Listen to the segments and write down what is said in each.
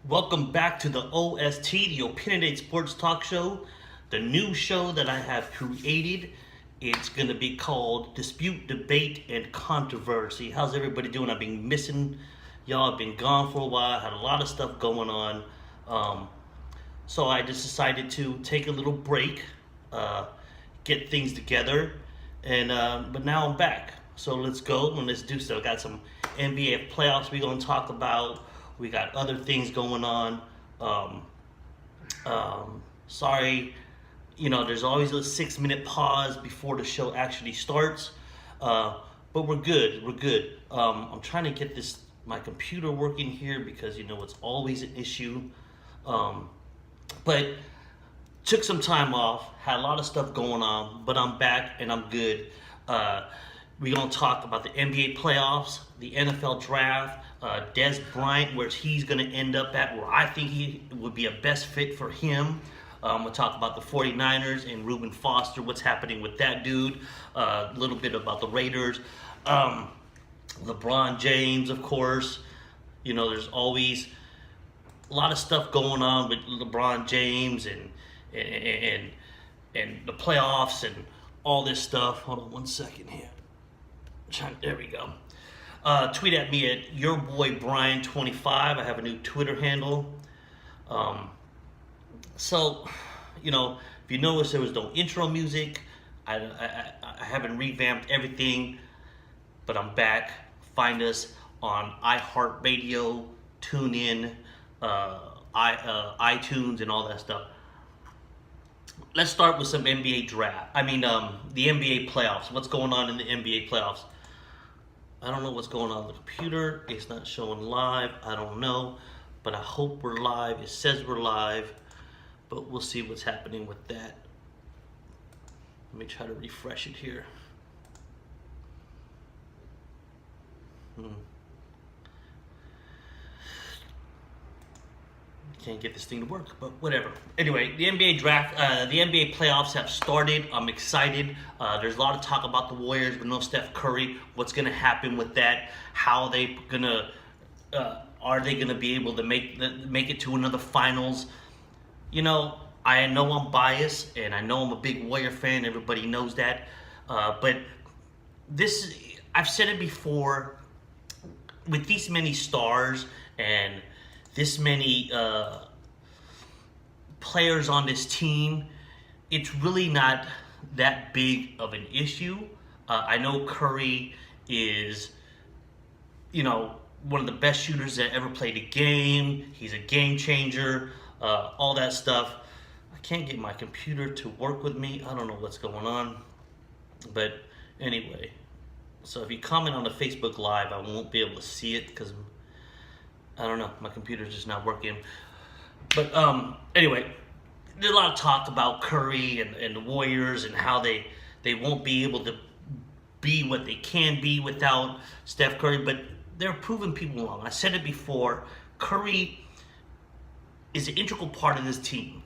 Welcome back to the OST, the Opinionated Sports Talk Show. The new show that I have created. It's going to be called Dispute, Debate, and Controversy. How's everybody doing? I've been missing y'all. I've been gone for a while. Had a lot of stuff going on. So I just decided to take a little break, get things together, and but now I'm back. So let's go and let's do so. Got some NBA playoffs we're going to talk about. We got other things going on. Sorry, there's always a 6-minute pause before the show actually starts. But we're good. We're good. I'm trying to get my computer working here because it's always an issue. But took some time off. Had a lot of stuff going on, but I'm back and I'm good. We're going to talk about the NBA playoffs, the NFL draft, Dez Bryant, where he's going to end up at, where I think he would be a best fit for him. We'll talk about the 49ers and Reuben Foster, what's happening with that dude. A little bit about the Raiders. LeBron James, of course. There's always a lot of stuff going on with LeBron James and the playoffs and all this stuff. Hold on one second here. There we go. Tweet at me at yourboybrian25. I have a new Twitter handle. So, if you notice, there was no intro music. I haven't revamped everything, but I'm back. Find us on iHeartRadio, TuneIn, iTunes, and all that stuff. Let's start with some NBA draft. The NBA playoffs. What's going on in the NBA playoffs? I don't know what's going on with the computer. It's not showing live. I don't know. But I hope we're live. It says we're live. But we'll see what's happening with that. Let me try to refresh it here. Can't get this thing to work, but whatever. Anyway, the NBA draft, the NBA playoffs have started. I'm excited. There's a lot of talk about the Warriors with no Steph Curry. What's going to happen with that? How are they gonna be able to make it to another finals? I know I'm biased, and I know I'm a big Warrior fan. Everybody knows that. But I've said it before. With these many stars and this many players on this team, it's really not that big of an issue. I know Curry is, one of the best shooters that ever played a game. He's a game changer, all that stuff. I can't get my computer to work with me. I don't know what's going on. But anyway, so if you comment on the Facebook Live, I won't be able to see it because I don't know, my computer's just not working. But anyway, there's a lot of talk about Curry and the Warriors and how they won't be able to be what they can be without Steph Curry, but they're proving people wrong. I said it before, Curry is an integral part of this team.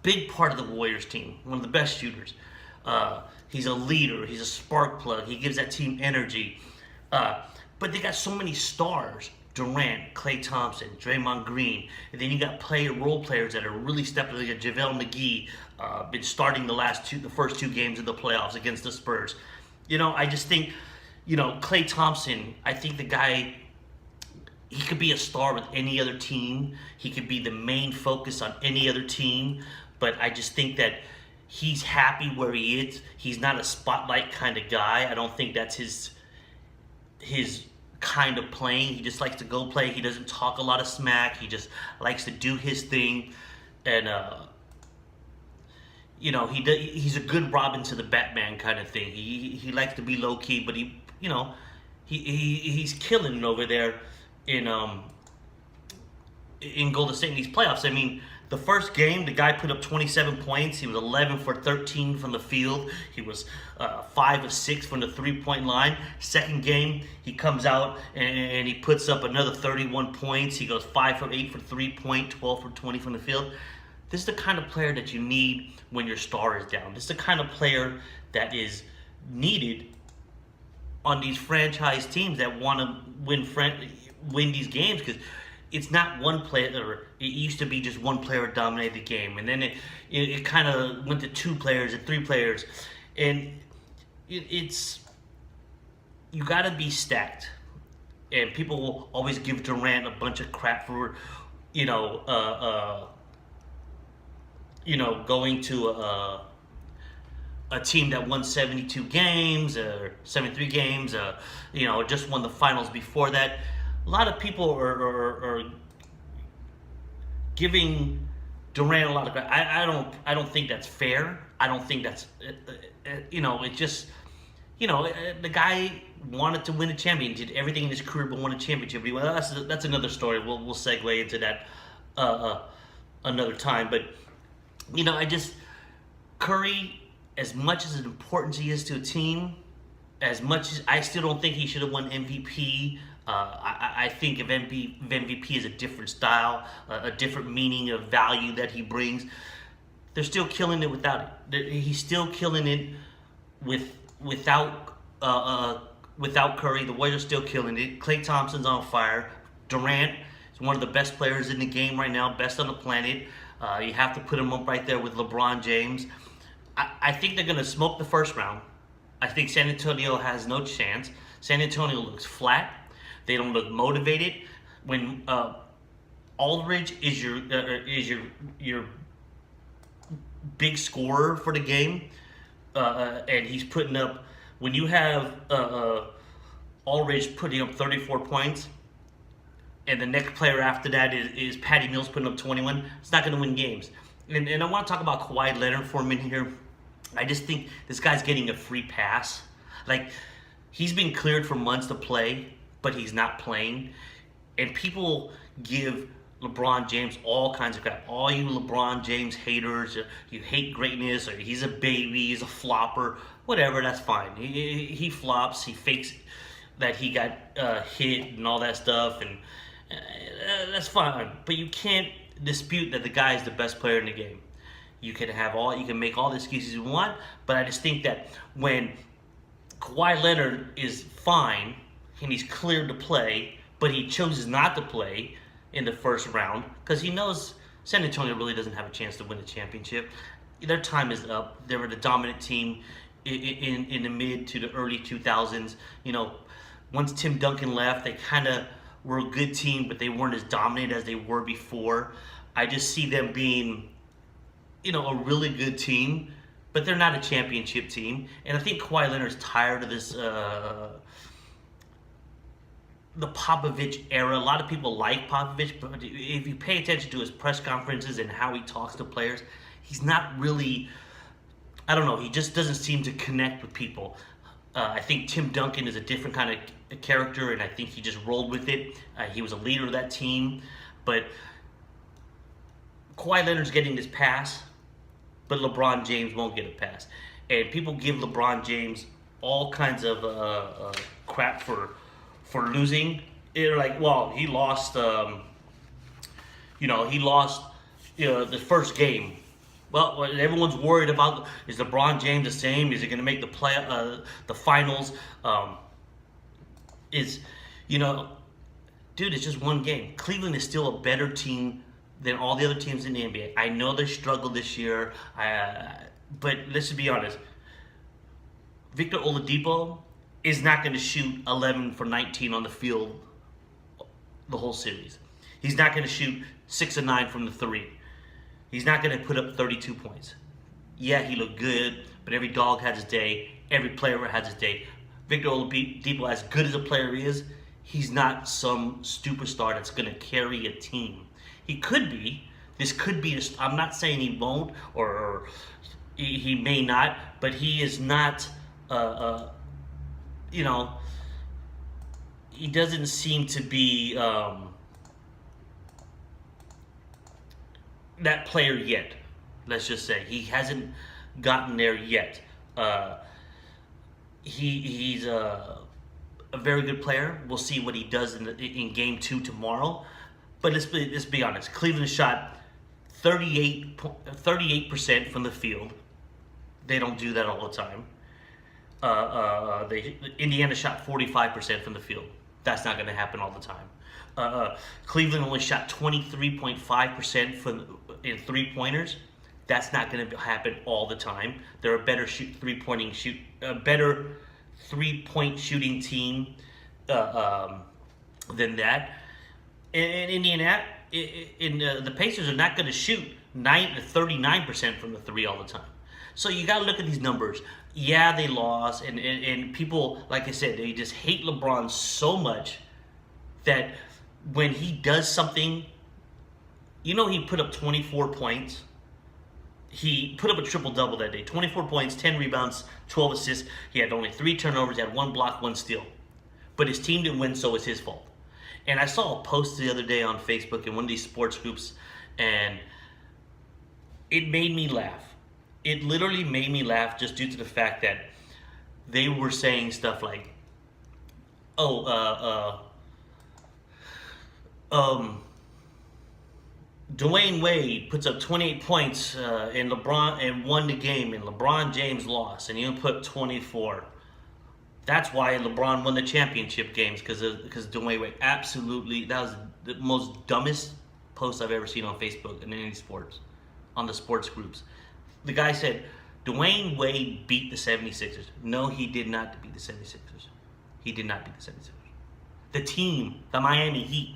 Big part of the Warriors team, one of the best shooters. He's a leader, he's a spark plug, he gives that team energy. But they got so many stars. Durant, Klay Thompson, Draymond Green, and then you got role players that are really stepping up. Like JaVale McGee, been starting the first two games of the playoffs against the Spurs. I just think, Klay Thompson, I think the guy, he could be a star with any other team. He could be the main focus on any other team, but I just think that he's happy where he is. He's not a spotlight kind of guy. I don't think that's his kind of playing. He just likes to go play. He doesn't talk a lot of smack. He just likes to do his thing, and he's a good Robin to the Batman kind of thing. He likes to be low key, but he's killing it over there in Golden State in these playoffs. The first game, the guy put up 27 points. He was 11 for 13 from the field. He was 5 of 6 from the three-point line. Second game, he comes out and he puts up another 31 points. He goes 5 for 8 for three-point, 12 for 20 from the field. This is the kind of player that you need when your star is down. This is the kind of player that is needed on these franchise teams that want to win these games, because it's not one player, or it used to be just one player dominated the game, and then it kind of went to two players and three players, and it's you got to be stacked. And people will always give Durant a bunch of crap for, you know, going to a team that won 72 games or 73 games, just won the finals before that. A lot of people are giving Durant a lot of credit. I don't think that's fair. I don't think that's, it's just, the guy wanted to win a championship, did everything in his career but won a championship. Well, that's another story. We'll segue into that another time. But Curry, as much as important he is to a team, as much as I still don't think he should have won MVP. I think if MVP is a different style, a different meaning of value that he brings, they're still killing it without it. He's still killing it without Curry. The Warriors are still killing it. Klay Thompson's on fire. Durant is one of the best players in the game right now, best on the planet. You have to put him up right there with LeBron James. I think they're going to smoke the first round. I think San Antonio has no chance. San Antonio looks flat. They don't look motivated. When Aldridge is your big scorer for the game, and he's putting up. When you have Aldridge putting up 34 points, and the next player after that is Patty Mills putting up 21, it's not going to win games. And I want to talk about Kawhi Leonard for a minute here. I just think this guy's getting a free pass. Like, he's been cleared for months to play, but he's not playing. And people give LeBron James all kinds of crap. All you LeBron James haters, you hate greatness, or he's a baby, he's a flopper, whatever, that's fine. He flops, he fakes that he got hit and all that stuff, and that's fine. But you can't dispute that the guy is the best player in the game. You can make all the excuses you want, but I just think that when Kawhi Leonard is fine and he's cleared to play, but he chooses not to play in the first round because he knows San Antonio really doesn't have a chance to win the championship. Their time is up. They were the dominant team in the mid to the early 2000s. Once Tim Duncan left, they kind of were a good team, but they weren't as dominant as they were before. I just see them being, a really good team, but they're not a championship team. And I think Kawhi Leonard's tired of this, the Popovich era. A lot of people like Popovich, but if you pay attention to his press conferences and how he talks to players, he's not really, I don't know, he just doesn't seem to connect with people. I think Tim Duncan is a different kind of character, and I think he just rolled with it. He was a leader of that team, but Kawhi Leonard's getting this pass, but LeBron James won't get a pass. And people give LeBron James all kinds of crap for losing. They're like, well, he lost, the first game. Well, everyone's worried about, is LeBron James the same? Is he going to make the finals? Dude, it's just one game. Cleveland is still a better team than all the other teams in the NBA. I know they struggled this year, but let's just be honest. Victor Oladipo is not going to shoot 11 for 19 on the field the whole series. He's not going to shoot 6 of 9 from the three. He's not going to put up 32 points. Yeah, he looked good, but every dog has his day. Every player has his day. Victor Oladipo, as good as a player is, he's not some superstar that's going to carry a team. He could be. This could be. I'm not saying he won't, or he may not, but he is not. He doesn't seem to be that player yet. Let's just say he hasn't gotten there yet. He's a very good player. We'll see what he does in game 2 tomorrow. But let's be honest. Cleveland shot 38% from the field. They don't do that all the time. Indiana shot 45% from the field. That's not going to happen all the time. Cleveland only shot 23.5% in three-pointers. That's not going to happen all the time. They're a better better three-point shooting team than that. And Indiana, the Pacers are not going to shoot 39% from the three all the time. So you got to look at these numbers. Yeah, they lost, and people, like I said, they just hate LeBron so much that when he does something, he put up 24 points. He put up a triple-double that day. 24 points, 10 rebounds, 12 assists. He had only 3 turnovers. He had 1 block, 1 steal. But his team didn't win, so it's his fault. And I saw a post the other day on Facebook in one of these sports groups, and it made me laugh. It literally made me laugh just due to the fact that they were saying stuff like, Dwayne Wade puts up 28 points in LeBron and won the game, and LeBron James lost, and he put 24. That's why LeBron won the championship games, because Dwayne Wade. Absolutely, that was the most dumbest post I've ever seen on Facebook in any sports, on the sports groups. The guy said, Dwayne Wade beat the 76ers. No, he did not beat the 76ers. He did not beat the 76ers. The team, the Miami Heat,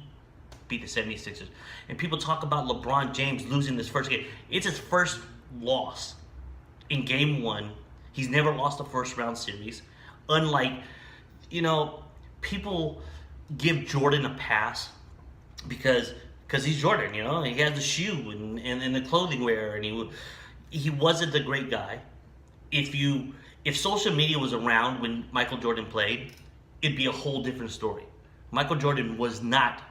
beat the 76ers. And people talk about LeBron James losing this first game. It's his first loss in game 1. He's never lost a first round series. Unlike, people give Jordan a pass because he's Jordan, he has the shoe and the clothing wear, and he wasn't the great guy. If social media was around when Michael Jordan played, it'd be a whole different story. Michael Jordan was not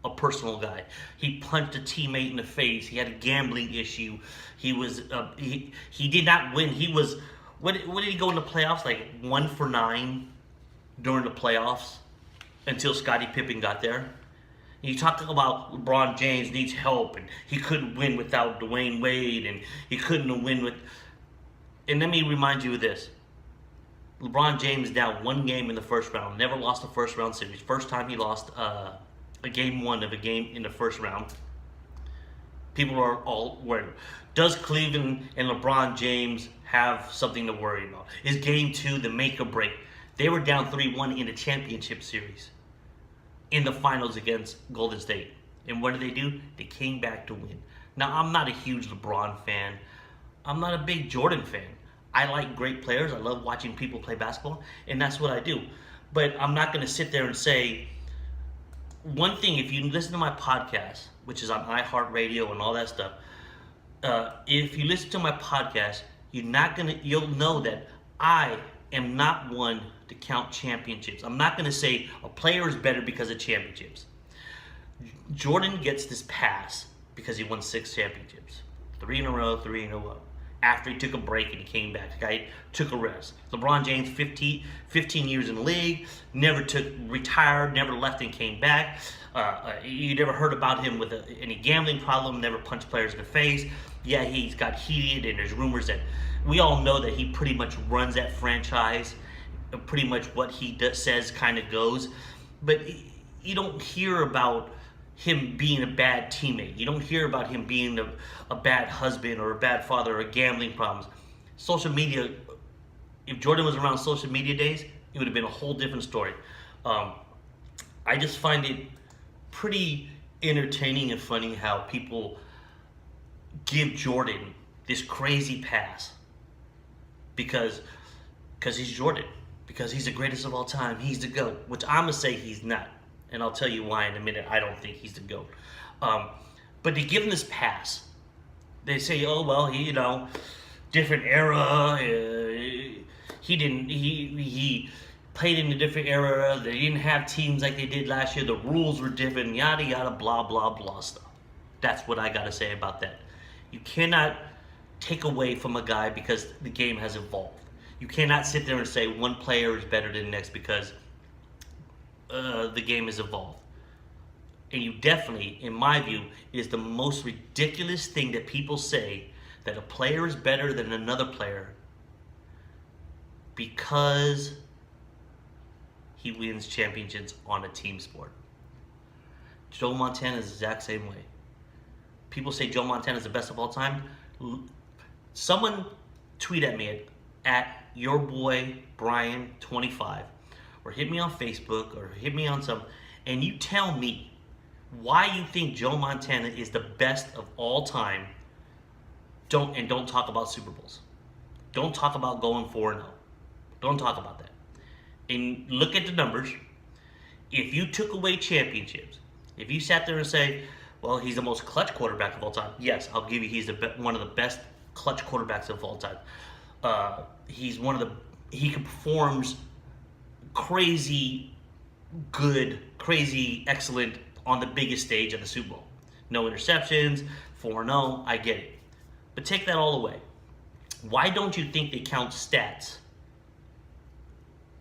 a personal guy. He punched a teammate in the face. He had a gambling issue. He was he did not win. He was what did he go in the playoffs, like 1 for 9 during the playoffs until Scottie Pippen got there. You talk about LeBron James needs help, and he couldn't win without Dwayne Wade, and he couldn't win with. And let me remind you of this: LeBron James down 1 game in the first round, never lost a first round series. First time he lost a game 1 of a game in the first round. People are all worried. Does Cleveland and LeBron James have something to worry about? Is game 2 the make or break? They were down 3-1 in the championship series in the finals against Golden State. And what did they do? They came back to win. Now, I'm not a huge LeBron fan. I'm not a big Jordan fan. I like great players. I love watching people play basketball, and that's what I do. But I'm not going to sit there and say, one thing, if you listen to my podcast, which is on iHeartRadio and all that stuff, if you listen to my podcast, you'll know that I am not one to count championships. I'm not going to say a player is better because of championships. Jordan gets this pass because he won 6 championships. 3 in a row. After he took a break and he came back, the guy took a rest. LeBron James, 15 years in the league, retired, never left and came back. You never heard about him with any gambling problem, never punched players in the face. Yeah, he's got heated, and there's rumors that we all know that he pretty much runs that franchise. Pretty much what he says kind of goes. But you don't hear about him being a bad teammate. You don't hear about him being a bad husband or a bad father or gambling problems. Social media, if Jordan was around social media days, it would have been a whole different story. I just find it pretty entertaining and funny how people give Jordan this crazy pass because he's Jordan, because he's the greatest of all time. He's the GOAT, which I'm going to say he's not. And I'll tell you why in a minute. I don't think he's the GOAT. But they give him this pass. They say, oh, well, different era. He played in a different era. They didn't have teams like they did last year. The rules were different, yada, yada, blah, blah, blah stuff. That's what I got to say about that. You cannot take away from a guy because the game has evolved. You cannot sit there and say one player is better than the next because the game has evolved. And you definitely, in my view, is the most ridiculous thing that people say, that a player is better than another player because he wins championships on a team sport. Joe Montana is the exact same way. People say Joe Montana is the best of all time. Someone tweet at me at your boy Brian 25, or hit me on Facebook, or hit me on some, and you tell me why you think Joe Montana is the best of all time. Don't talk about Super Bowls. Don't talk about going 4-0. Don't talk about that. And look at the numbers. If you took away championships, if you sat there and say, well, he's the most clutch quarterback of all time. Yes, I'll give you he's one of the best clutch quarterbacks of all time. He performs crazy good, crazy excellent on the biggest stage of the Super Bowl. No interceptions, 4-0, I get it. But take that all away. Why don't you think they count stats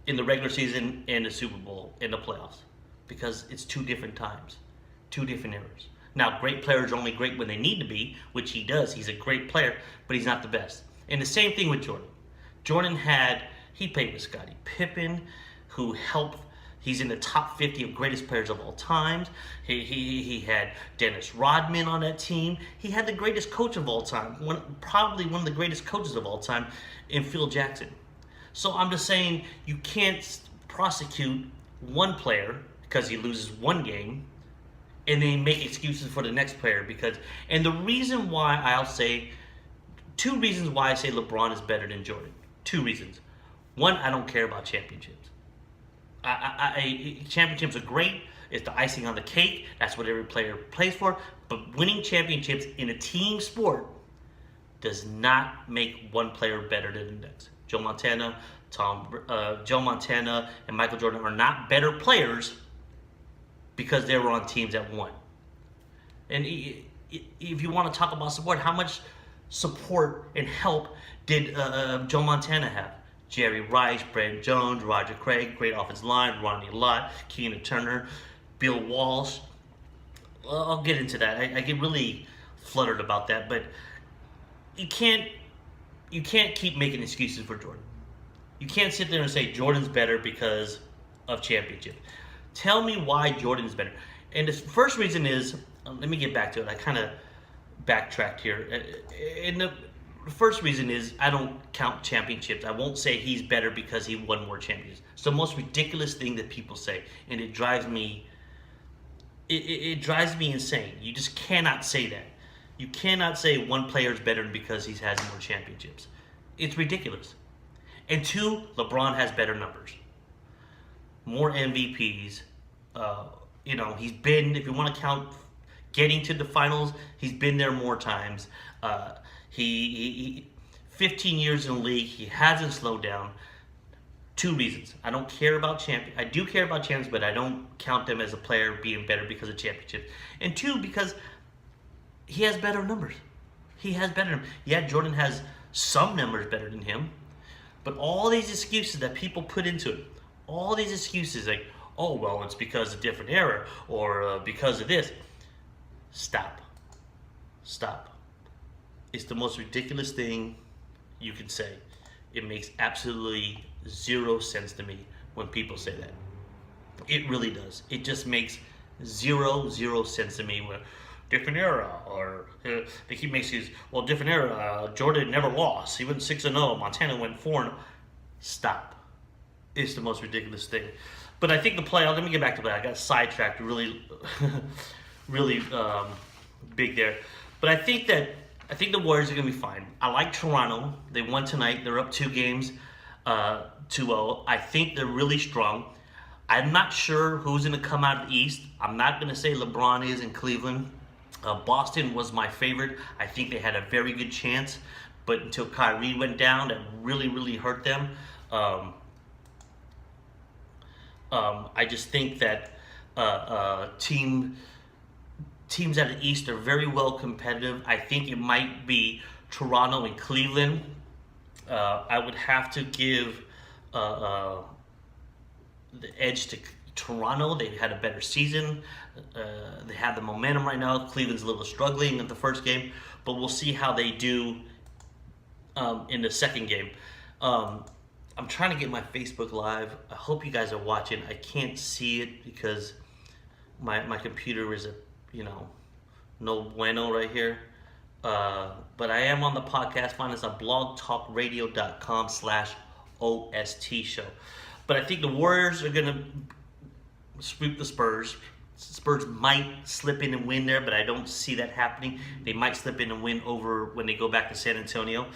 in the regular season and the Super Bowl and the playoffs? Because it's two different times, two different eras. Now, great players are only great when they need to be, which he does. He's a great player, but he's not the best. And the same thing with Jordan. He played with Scottie Pippen, who helped. He's in the top 50 of greatest players of all time. He had Dennis Rodman on that team. He had the greatest coach of all time, probably one of the greatest coaches of all time, in Phil Jackson. So I'm just saying, you can't prosecute one player because he loses one game and then make excuses for the next player. And the reason why two reasons why I say LeBron is better than Jordan. Two reasons. One, I don't care about championships. Championships are great. It's the icing on the cake. That's what every player plays for. But winning championships in a team sport does not make one player better than the next. Joe Montana and Michael Jordan are not better players because they were on teams that won. And if you want to talk about support, how much support and help did Joe Montana have? Jerry Rice, Brent Jones, Roger Craig, great offensive line, Ronnie Lott, Keena Turner, Bill Walsh. I'll get into that. I get really fluttered about that, but you can't keep making excuses for Jordan. You can't sit there and say Jordan's better because of championship. Tell me why Jordan's better. And the first reason is, let me get back to it. I kind of backtracked here. And the first reason is I don't count championships. I won't say he's better because he won more championships. It's the most ridiculous thing that people say, and it drives me. It drives me insane. You just cannot say that. You cannot say one player is better because he has more championships. It's ridiculous. And two, LeBron has better numbers, more MVPs. He's been, if you want to count getting to the finals, he's been there more times. He 15 years in the league, he hasn't slowed down. Two reasons. I don't care about champions. I do care about champions, but I don't count them as a player being better because of championships. And two, because he has better numbers. He has better numbers. Yeah, Jordan has some numbers better than him, but all these excuses that people put into it, all these excuses like, oh, well, it's because of different era or because of this. Stop. It's the most ridiculous thing you can say. It makes absolutely zero sense to me when people say that. It really does. It just makes zero sense to me when different era, or they keep making excuses. Well, different era. Jordan never lost. He went 6-0. Montana went 4-0. Stop. It's the most ridiculous thing. But I think the playoff. Let me get back to that. I got sidetracked really, really big there. But I think the Warriors are going to be fine. I like Toronto. They won tonight. They're up 2 games, 2-0. I think they're really strong. I'm not sure who's going to come out of the East. I'm not going to say LeBron is in Cleveland. Boston was my favorite. I think they had a very good chance. But until Kyrie went down, that really hurt them. I just think that teams out of the East are very well competitive. I think it might be Toronto and Cleveland. I would have to give the edge to Toronto. They've had a better season. They have the momentum right now. Cleveland's a little struggling in the first game, but we'll see how they do in the second game. I'm I'm trying to get my Facebook Live. I hope you guys are watching. I can't see it because my computer is no bueno right here. But I am on the podcast. Find us on blogtalkradio.com/OST show. But I think the Warriors are going to sweep the Spurs. Spurs might slip in and win there, but I don't see that happening. They might slip in and win over when they go back to San Antonio.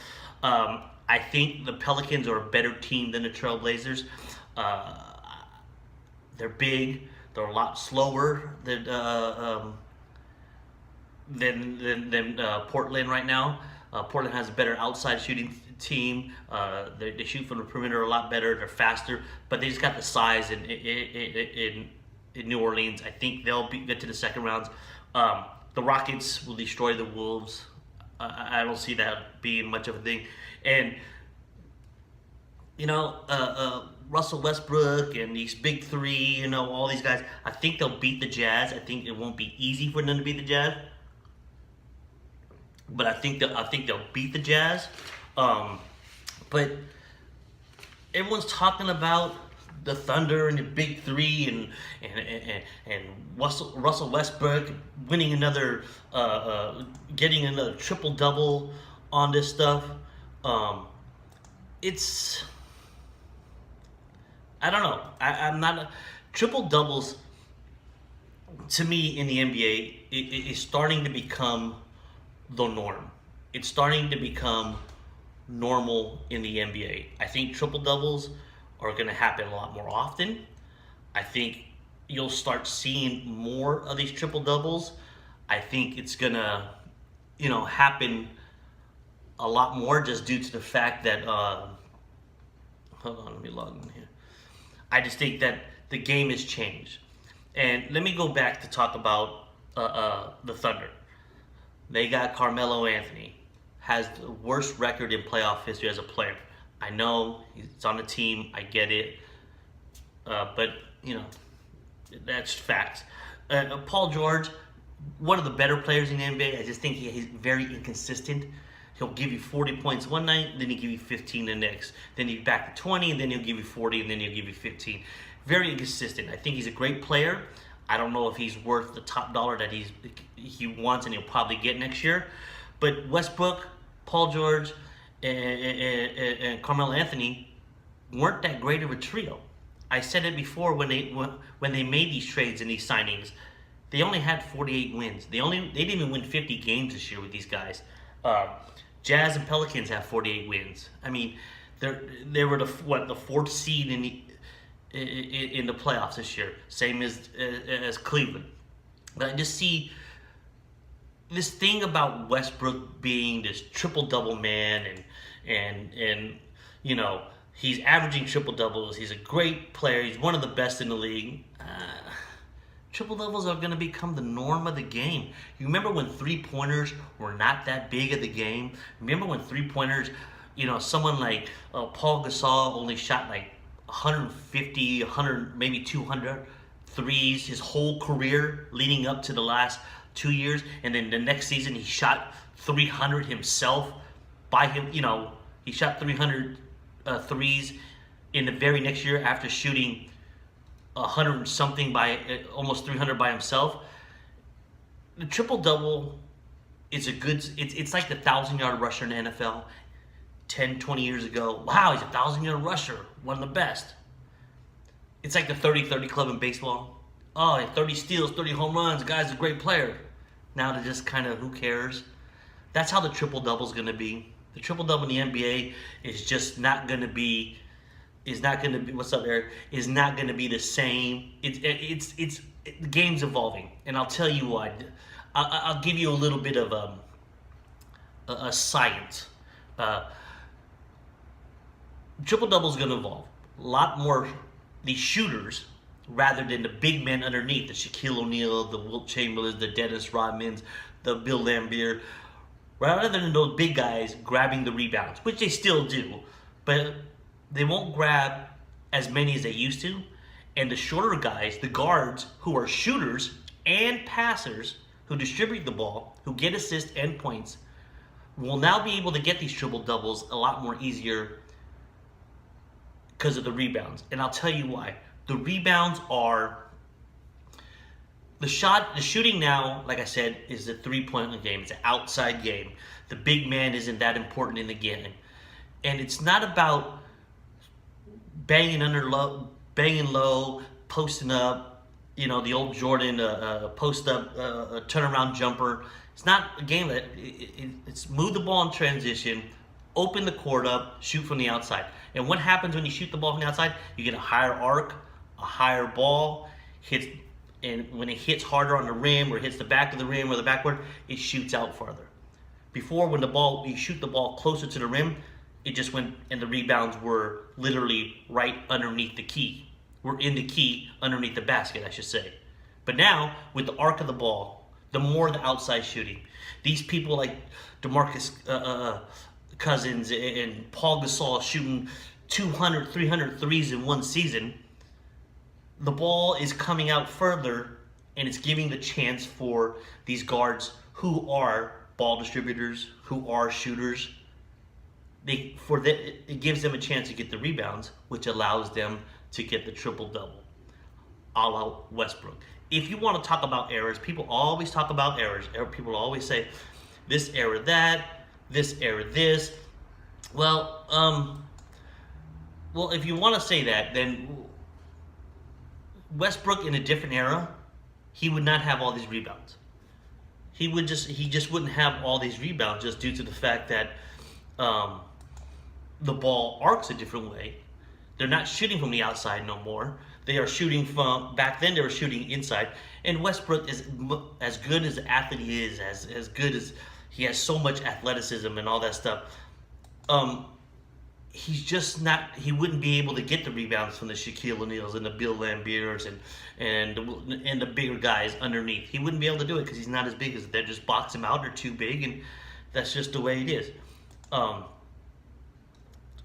I think the Pelicans are a better team than the Trailblazers. They're big. They're a lot slower than Portland right now. Portland has a better outside shooting team. They shoot from the perimeter a lot better. They're faster, but they just got the size in New Orleans. I think they'll get to the second rounds. The Rockets will destroy the Wolves. I don't see that being much of a thing. And Russell Westbrook and these big three, all these guys, I think they'll beat the Jazz. I think it won't be easy for them to beat the Jazz, but I think they'll beat the Jazz. But everyone's talking about the Thunder and the big three and Russell Westbrook winning another, getting another triple double on this stuff. I don't know. I'm not triple doubles. To me, in the NBA, it is starting to become the norm. It's starting to become normal in the NBA. I think triple doubles are going to happen a lot more often. I think you'll start seeing more of these triple doubles. I think it's going to, happen a lot more just due to the fact that, hold on, let me log in here. I just think that the game has changed. And let me go back to talk about the Thunder. They got Carmelo Anthony, has the worst record in playoff history as a player. I know he's on the team, I get it, but that's facts. Paul George, one of the better players in the NBA. I just think he's very inconsistent. He'll give you 40 points one night, then he'll give you 15 the next. Then he's back to 20, and then he'll give you 40, and then he'll give you 15. Very inconsistent. I think he's a great player. I don't know if he's worth the top dollar that he wants and he'll probably get next year. But Westbrook, Paul George, and Carmelo Anthony weren't that great of a trio. I said it before when they made these trades and these signings. They only had 48 wins. They didn't even win 50 games this year with these guys. Jazz and Pelicans have 48 wins. I mean, they were the fourth seed in the playoffs this year, same as Cleveland. But I just see this thing about Westbrook being this triple double man, and he's averaging triple doubles. He's a great player. He's one of the best in the league. Triple doubles are going to become the norm of the game. You remember when 3-pointers were not that big of the game? Remember when 3-pointers, someone like Paul Gasol only shot like 150, 100, maybe 200 threes his whole career leading up to the last 2 years, and then the next season he shot 300 himself by him. He shot 300 threes in the very next year after shooting 100 something almost 300 by himself. The triple double is it's like the 1,000-yard rusher in the NFL 10, 20 years ago. Wow, he's a 1,000-yard rusher, one of the best. It's like the 30-30 club in baseball. Oh, 30 steals, 30 home runs, guy's a great player. Now they're just kind of, who cares? That's how the triple double is going to be. The triple double in the NBA is just not going to be. What's up, Eric? Is not going to be the same. The game's evolving, and I'll tell you what. I'll give you a little bit of a science. Triple double is going to evolve. A lot more these shooters rather than the big men underneath, the Shaquille O'Neal, the Wilt Chamberlains, the Dennis Rodmans, the Bill Laimbeer. Rather than those big guys grabbing the rebounds, which they still do, but they won't grab as many as they used to. And the shorter guys, the guards, who are shooters and passers, who distribute the ball, who get assists and points, will now be able to get these triple doubles a lot more easier because of the rebounds. And I'll tell you why. The rebounds are the shooting now, like I said, is a 3-point game. It's an outside game. The big man isn't that important in the game. And it's not about banging low, posting up, the old Jordan post up, turnaround jumper. It's not a game that it's move the ball in transition, open the court up, shoot from the outside. And what happens when you shoot the ball from the outside? You get a higher arc, a higher ball, and when it hits harder on the rim or hits the back of the rim or the backboard, it shoots out farther. Before, when you shoot the ball closer to the rim, it just went, and the rebounds were literally right underneath the key. We're in the key, underneath the basket, I should say. But now, with the arc of the ball, the more the outside shooting, these people like DeMarcus Cousins and Paul Gasol shooting 200, 300 threes in one season, the ball is coming out further, and it's giving the chance for these guards who are ball distributors, who are shooters. It gives them a chance to get the rebounds, which allows them to get the triple-double, a la Westbrook. If you want to talk about errors, people always talk about errors. People always say, this error that, this error this. Well, if you want to say that, then Westbrook in a different era, he would not have all these rebounds. He just wouldn't have all these rebounds just due to the fact that the ball arcs a different way. They're not shooting from the outside no more. They are shooting from, back then they were shooting inside. And Westbrook is as good as the athlete he is, as good as, he has so much athleticism and all that stuff. He's just not, he wouldn't be able to get the rebounds from the Shaquille O'Neals and the Bill Lambiers and the bigger guys underneath. He wouldn't be able to do it because he's not as big as, they just box him out, they're too big, and that's just the way it is.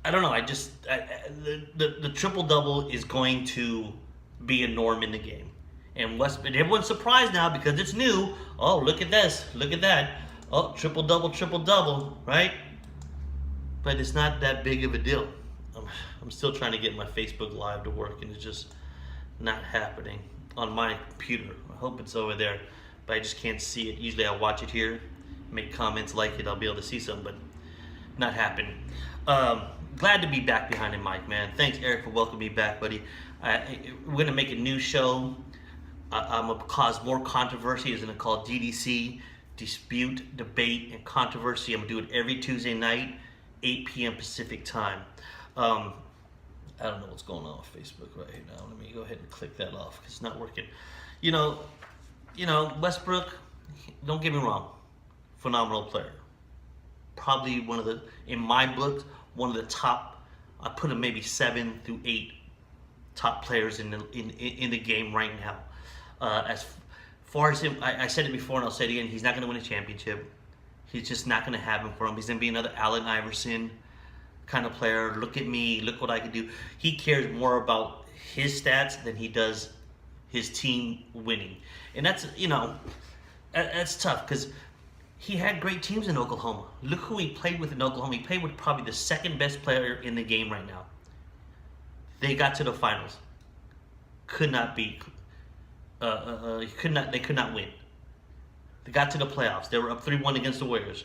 I don't know. The triple-double is going to be a norm in the game. And everyone's surprised now because it's new. Oh, look at this. Look at that. Oh, triple-double, right? But it's not that big of a deal. I'm still trying to get my Facebook Live to work, and it's just not happening on my computer. I hope it's over there, but I just can't see it. Usually I watch it here, make comments, like it, I'll be able to see something, but not happening. Glad to be back behind the mic, man. Thanks, Eric, for welcoming me back, buddy. We're going to make a new show. I'm going to cause more controversy. It's going to call DDC, Dispute, Debate, and Controversy. I'm going to do it every Tuesday night, 8 p.m. Pacific time. I don't know what's going on with Facebook right now. Let me go ahead and click that off because it's not working. Westbrook, don't get me wrong, phenomenal player. Probably one of the, in my books, one of the top, I put him maybe 7 through 8 top players in the game right now. As far as him, I said it before and I'll say it again, he's not going to win a championship. He's just not going to have him for him. He's going to be another Allen Iverson kind of player. Look at me, look what I can do. He cares more about his stats than he does his team winning. And that's, that's tough because he had great teams in Oklahoma. Look who he played with in Oklahoma. He played with probably the second best player in the game right now. They got to the finals. Could not beat. They could not win. They got to the playoffs. They were up 3-1 against the Warriors.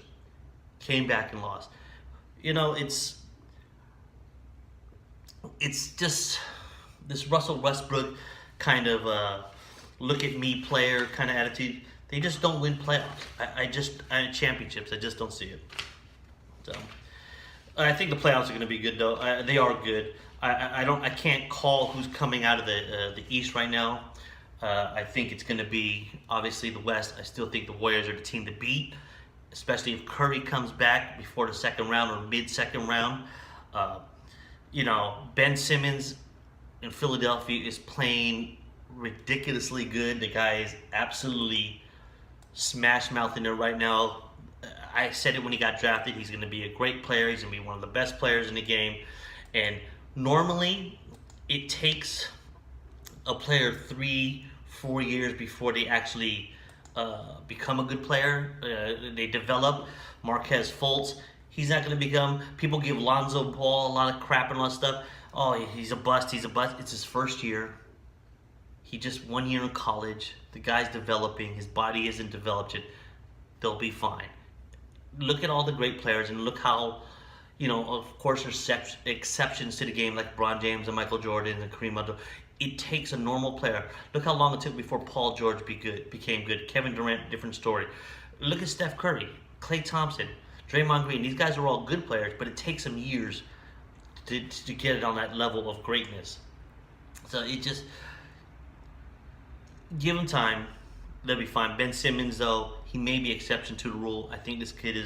Came back and lost. It's just this Russell Westbrook kind of look at me player kind of attitude. They just don't win playoffs. Championships. I just don't see it. So I think the playoffs are going to be good though. They are good. I can't call who's coming out of the East right now. I think it's going to be obviously the West. I still think the Warriors are the team to beat, especially if Curry comes back before the second round or mid-second round. Ben Simmons in Philadelphia is playing ridiculously good. The guy is absolutely smash mouth in there right now. I said it when he got drafted. He's going to be a great player. He's going to be one of the best players in the game. And normally it takes a player 3-4 years before they actually become a good player. They develop. Marquez Fultz, he's not going to become. People give Lonzo Ball a lot of crap and all that stuff. oh, he's a bust, he's a bust. It's his first year. He just 1 year in college. The guy's developing. His body isn't developed yet. They'll be fine. Look at all the great players and look how, of course there's exceptions to the game like LeBron James and Michael Jordan and Kareem Abdul. It takes a normal player. Look how long it took before Paul George became good. Kevin Durant, different story. Look at Steph Curry, Klay Thompson, Draymond Green. These guys are all good players, but it takes them years to get it on that level of greatness. So it just, give them time. They'll be fine. Ben Simmons, though, he may be exception to the rule. I think this kid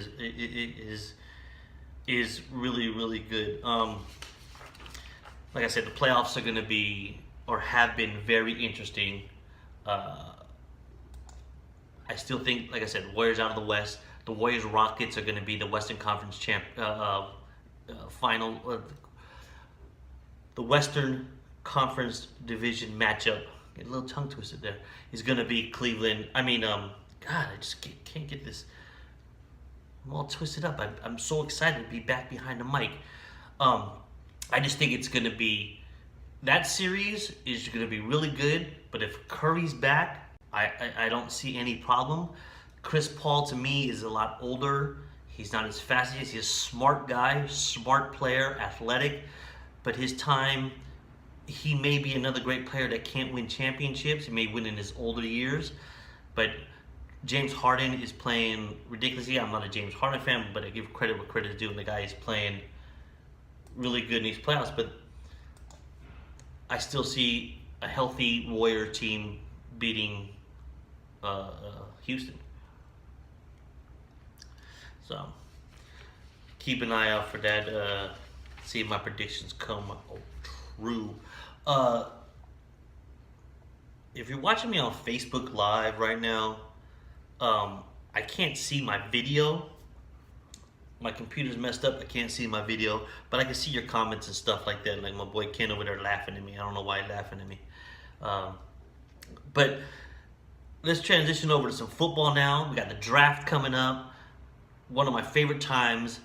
is really, really good. Like I said, the playoffs are going to be, or have been, very interesting. I still think, like I said, Warriors out of the West. The Warriors Rockets are going to be the Western Conference final. The Western Conference division matchup. Get a little tongue twisted there. Is going to be Cleveland. God, I just can't get this. I'm all twisted up. I'm so excited to be back behind the mic. I just think it's going to be, that series is going to be really good. But if Curry's back, I don't see any problem. Chris Paul, to me, is a lot older. He's not as fast as he is. He's a smart guy, smart player, athletic. But his time, he may be another great player that can't win championships. He may win in his older years. But James Harden is playing ridiculously. I'm not a James Harden fan, but I give credit where credit is due. And the guy is playing really good in these playoffs. But I still see a healthy Warrior team beating Houston. So keep an eye out for that. See if my predictions come true. If you're watching me on Facebook Live right now, I can't see my video. My computer's messed up. I can't see my video, but I can see your comments and stuff like that. Like my boy Ken over there laughing at me. I don't know why he's laughing at me. But let's transition over to some football now. We got the draft coming up. One of my favorite times.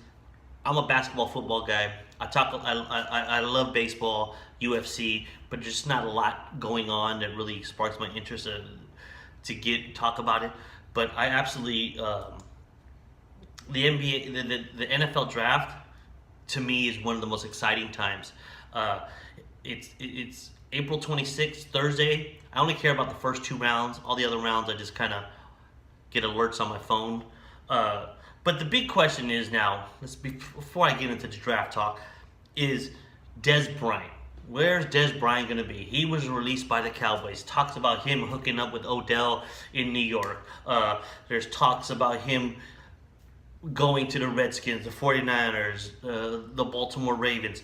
I'm a basketball football guy. I love baseball, UFC, but there's just not a lot going on that really sparks my interest to talk about it. But I absolutely the NBA, the NFL draft, to me is one of the most exciting times. It's April 26th, Thursday. I only care about the first 2 rounds. All the other rounds, I just kind of get alerts on my phone. But the big question is now, before I get into the draft talk, is Dez Bryant. Where's Dez Bryant going to be? He was released by the Cowboys. Talks about him hooking up with Odell in New York. There's talks about him going to the Redskins, the 49ers, the Baltimore Ravens.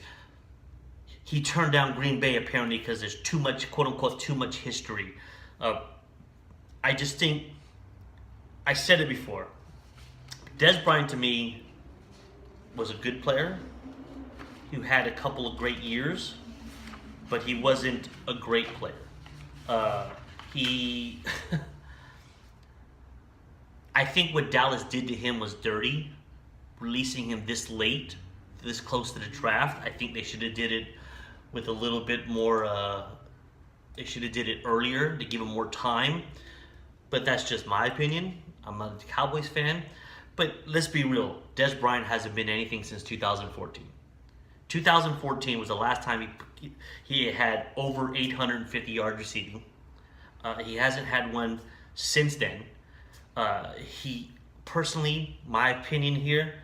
He turned down Green Bay apparently because there's too much, quote unquote, too much history. I just think, I said it before, Dez Bryant to me was a good player who had a couple of great years, but he wasn't a great player. I think what Dallas did to him was dirty, releasing him this late, this close to the draft. I think they should have did it with a little bit more, they should have did it earlier to give him more time. But that's just my opinion. I'm not a Cowboys fan. But let's be real, Dez Bryant hasn't been anything since 2014. 2014 was the last time he had over 850 yards receiving. He hasn't had one since then. He personally, my opinion here,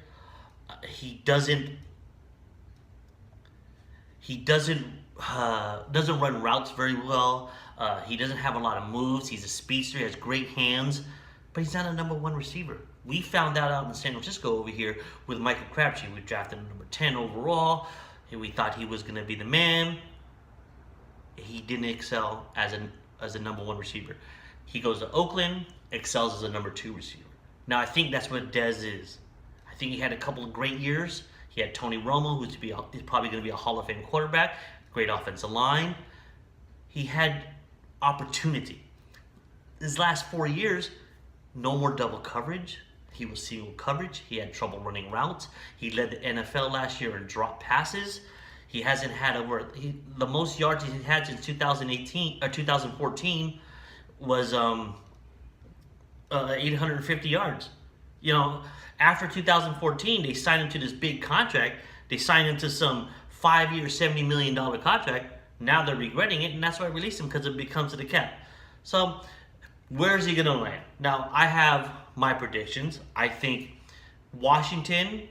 he doesn't run routes very well. He doesn't have a lot of moves. He's a speedster. He has great hands, but he's not a number 1 receiver. We found that out in San Francisco over here with Michael Crabtree. We drafted him number 10 overall, and we thought he was going to be the man. He didn't excel as a number 1 receiver. He goes to Oakland, excels as a number 2 receiver. Now I think that's what Dez is. I think he had a couple of great years. He had Tony Romo, who's probably going to be a Hall of Fame quarterback, great offensive line. He had opportunity. His last 4 years, no more double coverage. He was single coverage. He had trouble running routes. He led the NFL last year in drop passes. He hasn't had the most yards he's had since 2018 or 2014 was 850 yards. You know, after 2014, they signed him to this big contract. They signed him to some 5-year, $70 million contract. Now they're regretting it, and that's why I released him, because it becomes to the cap. So, where is he going to land? Now, I have my predictions. I think Washington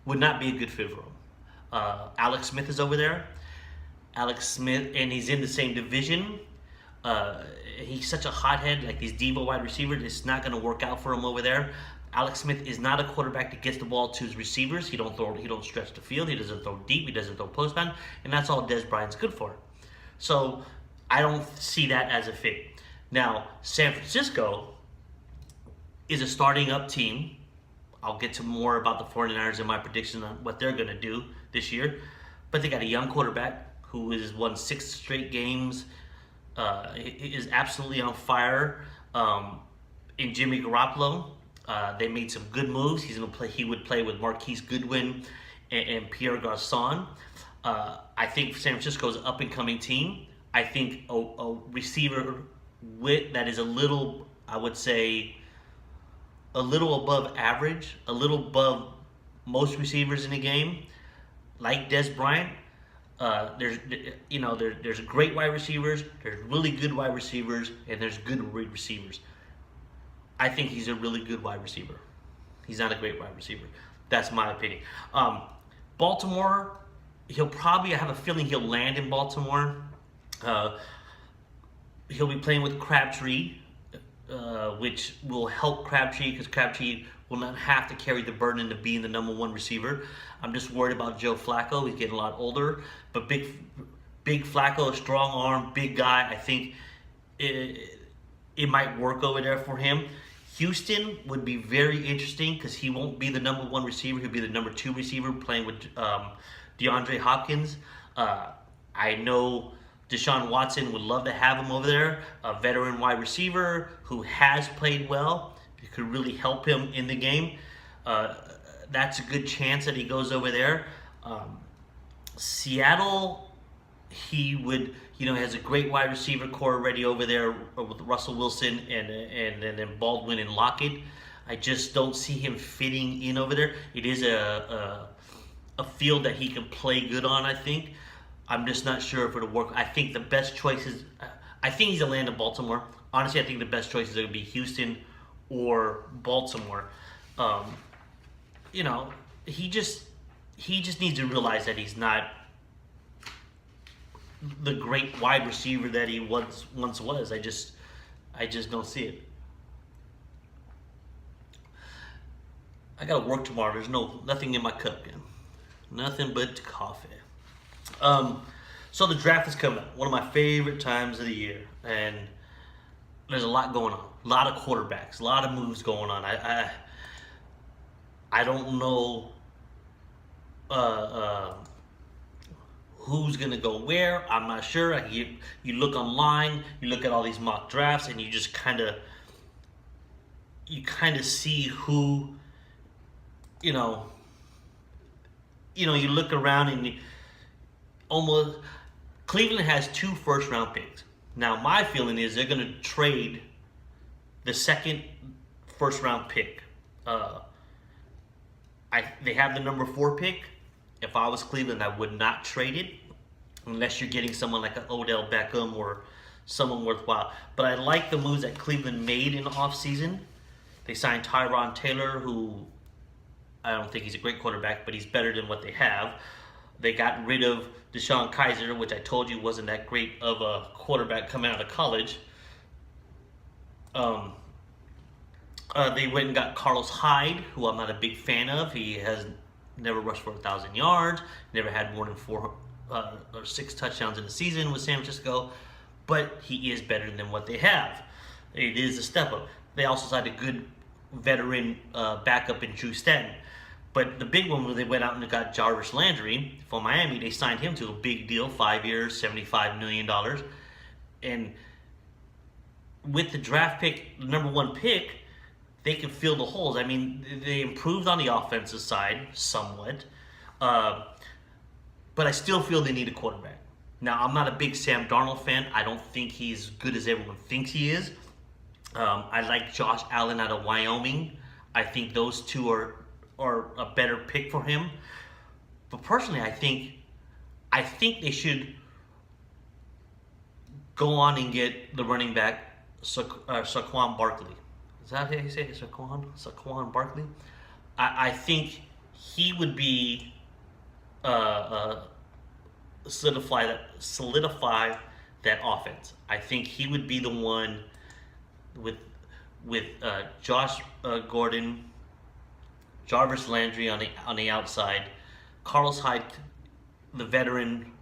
would not be a good fit for him. Alex Smith is over there. Alex Smith, and he's in the same division. He's such a hothead, like these diva wide receivers. It's not going to work out for him over there. Alex Smith is not a quarterback that gets the ball to his receivers. He don't stretch the field. He doesn't throw deep. He doesn't throw postman, and that's all Dez Bryant's good for. So I don't see that as a fit. Now, San Francisco is a starting up team. I'll get to more about the 49ers and my prediction on what they're going to do this year. But they got a young quarterback who has won 6 straight games, is absolutely on fire. In Jimmy Garoppolo, they made some good moves. He would play with Marquise Goodwin and Pierre Garçon. I think San Francisco is an up-and-coming team. I think a receiver that is a little, I would say, a little above average, a little above most receivers in the game, like Dez Bryant. There's great wide receivers, there's really good wide receivers, and there's good receivers. I think he's a really good wide receiver. He's not a great wide receiver. That's my opinion. Baltimore, I have a feeling he'll land in Baltimore. He'll be playing with Crabtree, which will help Crabtree, because Crabtree will not have to carry the burden of being the number 1 receiver. I'm just worried about Joe Flacco. He's getting a lot older, but big Flacco, strong arm, big guy. I think it might work over there for him. Houston would be very interesting, because he won't be the number 1 receiver. He'll be the number 2 receiver, playing with DeAndre Hopkins. I know Deshaun Watson would love to have him over there, a veteran wide receiver who has played well. It could really help him in the game. That's a good chance that he goes over there. Seattle, he would, has a great wide receiver core already over there with Russell Wilson and then Baldwin and Lockett. I just don't see him fitting in over there. It is a field that he can play good on, I think. I'm just not sure if it'll work. I think the best choice is, I think he's a land in Baltimore. Honestly, I think the best choices are going to be Houston or Baltimore. He just needs to realize that he's not the great wide receiver that he once was. I just don't see it. I gotta work tomorrow. There's nothing in my cup, man. Nothing but coffee. So the draft is coming up. One of my favorite times of the year, and there's a lot going on. A lot of quarterbacks, a lot of moves going on. I don't know who's gonna go where. I'm not sure. You look online, you look at all these mock drafts, and you just kind of see who, you look around and almost Cleveland has 2 first-round picks. Now, my feeling is they're going to trade the second first-round pick. They have the number 4 pick. If I was Cleveland, I would not trade it unless you're getting someone like an Odell Beckham or someone worthwhile. But I like the moves that Cleveland made in the offseason. They signed Tyrod Taylor, who I don't think he's a great quarterback, but he's better than what they have. They got rid of Deshaun Kaiser, which I told you wasn't that great of a quarterback coming out of college. They went and got Carlos Hyde, who I'm not a big fan of. He has never rushed for 1,000 yards, never had more than 4 or 6 touchdowns in the season with San Francisco, but he is better than what they have. It is a step up. They also signed a good veteran backup in Drew Stanton. But the big one was they went out and got Jarvis Landry from Miami. They signed him to a big deal, 5 years, $75 million. And with the draft pick, the number 1 pick, they can fill the holes. I mean, they improved on the offensive side somewhat, uh, but I still feel they need a quarterback. Now, I'm not a big Sam Darnold fan. I don't think he's good as everyone thinks he is. I like Josh Allen out of Wyoming. I think those two are a better pick for him. But personally, I think they should go on and get the running back Saquon Barkley. Is that how you say it? Saquon Barkley? I think he would be solidify that offense. I think he would be the one with Josh Gordon, Jarvis Landry on the outside, Carlos Hyde, the veteran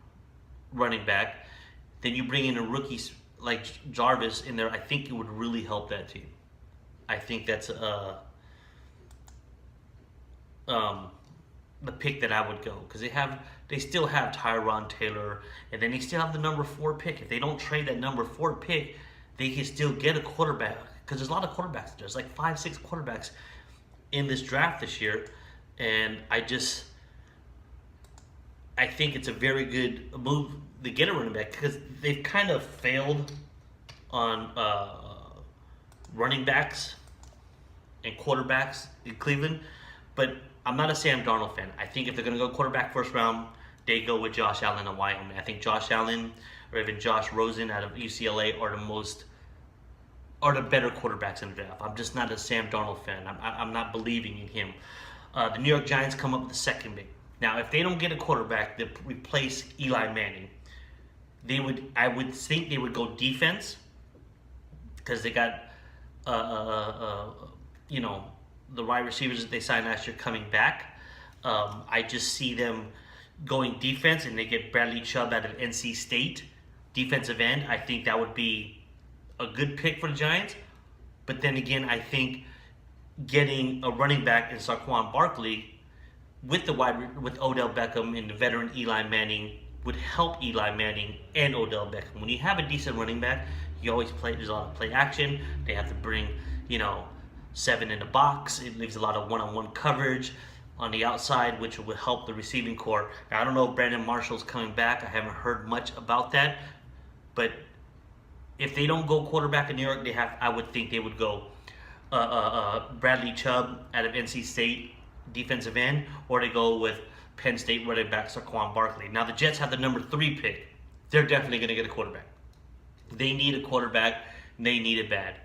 running back. Then you bring in a rookie like Jarvis in there. I think it would really help that team. I think that's the pick that I would go, because they still have Tyron Taylor, and then they still have the number 4 pick. If they don't trade that number 4 pick, they can still get a quarterback, because there's a lot of quarterbacks. There's like 5-6 quarterbacks in this draft this year, and I think it's a very good move to get a running back, because they've kind of failed on running backs and quarterbacks in Cleveland. But I'm not a Sam Darnold fan. I think if they're going to go quarterback first round, they go with Josh Allen of Wyoming. I think Josh Allen or even Josh Rosen out of UCLA are the better quarterbacks in the draft. I'm just not a Sam Darnold fan. I'm not believing in him. The New York Giants come up with the second pick. Now, if they don't get a quarterback that replace Eli Manning, I would think they would go defense, because they got the wide receivers that they signed last year coming back. I just see them going defense, and they get Bradley Chubb out of NC State, defensive end. I think that would be a good pick for the Giants. But then again, I think getting a running back in Saquon Barkley with Odell Beckham and the veteran Eli Manning would help Eli Manning and Odell Beckham. When you have a decent running back, there's a lot of play action. They have to bring, 7 in the box. It leaves a lot of one-on-one coverage on the outside, which will help the receiving core. Now, I don't know if Brandon Marshall's coming back. I haven't heard much about that. But if they don't go quarterback in New York, I would think they would go Bradley Chubb out of NC State, defensive end, or they go with Penn State running back Saquon Barkley. Now, the Jets have the number 3 pick. They're definitely going to get a quarterback. They need a quarterback. They need it bad.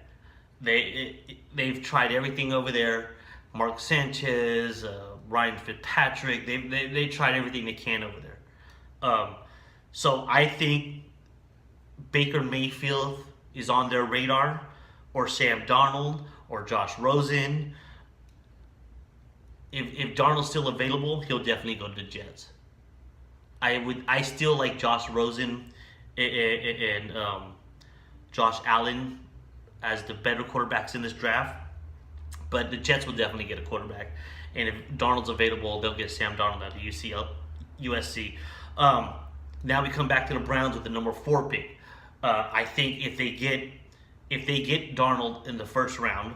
They've tried everything over there. Mark Sanchez, Ryan Fitzpatrick. They tried everything they can over there. So I think Baker Mayfield is on their radar, or Sam Darnold, or Josh Rosen. If Darnold's still available, he'll definitely go to the Jets. I still like Josh Rosen and Josh Allen as the better quarterbacks in this draft, but the Jets will definitely get a quarterback. And if Darnold's available, they'll get Sam Darnold out of USC. Now we come back to the Browns with the number 4 pick. I think if they get Darnold in the first round,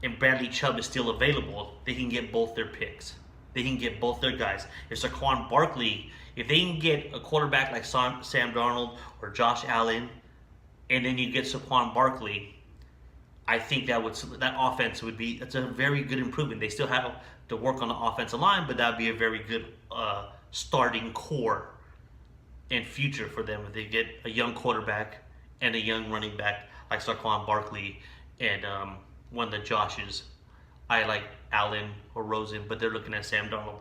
and Bradley Chubb is still available, they can get both their picks. They can get both their guys. If Saquon Barkley, if they can get a quarterback like Sam Darnold or Josh Allen, and then you get Saquon Barkley, I think that offense that's a very good improvement. They still have to work on the offensive line, but that would be a very good starting core and future for them if they get a young quarterback and a young running back like Saquon Barkley and one of the Joshes. I like Allen or Rosen, but they're looking at Sam Darnold.